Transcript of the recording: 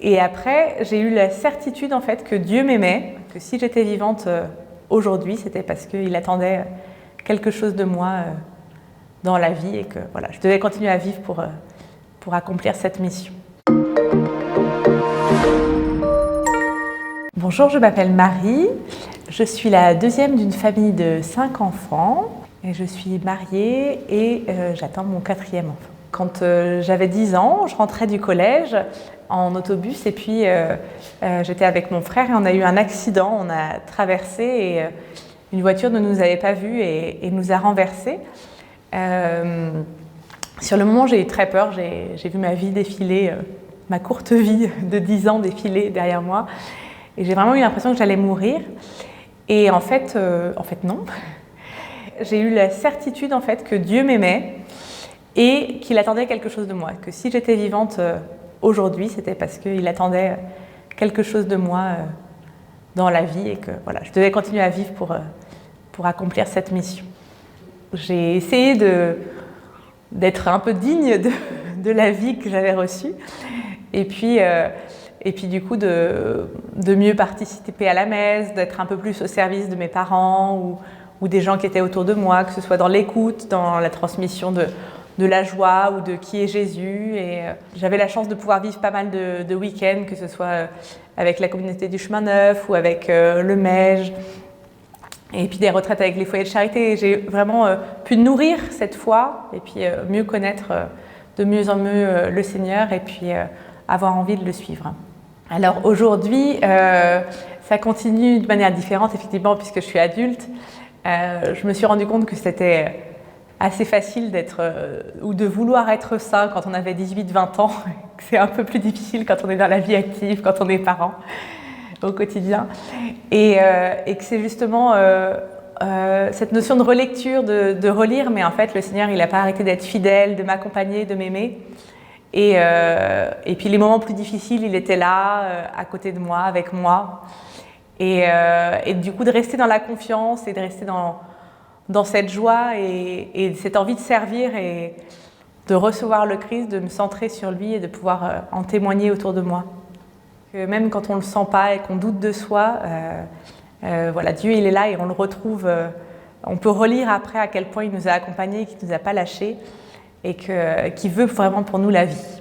Et après, j'ai eu la certitude en fait que Dieu m'aimait, que si j'étais vivante aujourd'hui, c'était parce qu'il attendait quelque chose de moi dans la vie et que voilà, je devais continuer à vivre pour accomplir cette mission. Bonjour, je m'appelle Marie, je suis la deuxième d'une famille de 5 enfants et je suis mariée et j'attends mon 4e enfant. Quand j'avais 10 ans, je rentrais du collège en autobus et puis j'étais avec mon frère et on a eu un accident, on a traversé et une voiture ne nous avait pas vus et nous a renversés. Sur le moment, j'ai eu très peur, j'ai vu ma vie défiler, ma courte vie de 10 ans défiler derrière moi. Et j'ai vraiment eu l'impression que j'allais mourir. Et en fait non. J'ai eu la certitude en fait que Dieu m'aimait et qu'il attendait quelque chose de moi. Que si j'étais vivante aujourd'hui, c'était parce qu'il attendait quelque chose de moi dans la vie et que voilà, je devais continuer à vivre pour accomplir cette mission. J'ai essayé d'être un peu digne de la vie que j'avais reçue. Et puis du coup de mieux participer à la messe, d'être un peu plus au service de mes parents ou des gens qui étaient autour de moi, que ce soit dans l'écoute, dans la transmission de la joie ou de qui est Jésus. Et j'avais la chance de pouvoir vivre pas mal de week-ends, que ce soit avec la communauté du Chemin Neuf ou avec le MEJ, et puis des retraites avec les foyers de charité. J'ai vraiment pu nourrir cette foi et puis mieux connaître de mieux en mieux le Seigneur et puis avoir envie de le suivre. Alors aujourd'hui, ça continue de manière différente, effectivement, puisque je suis adulte. Je me suis rendu compte que c'était assez facile d'être ou de vouloir être saint quand on avait 18-20 ans. C'est un peu plus difficile quand on est dans la vie active, quand on est parent au quotidien. Et que c'est justement cette notion de relecture, de relire, mais en fait, le Seigneur, il n'a pas arrêté d'être fidèle, de m'accompagner, de m'aimer. Et puis les moments plus difficiles, il était là, à côté de moi, avec moi. Et du coup, de rester dans la confiance et de rester dans cette joie et cette envie de servir et de recevoir le Christ, de me centrer sur lui et de pouvoir en témoigner autour de moi. Que même quand on ne le sent pas et qu'on doute de soi, voilà, Dieu il est là et on le retrouve. On peut relire après à quel point il nous a accompagnés, qu'il ne nous a pas lâchés et qu'il veut vraiment pour nous la vie.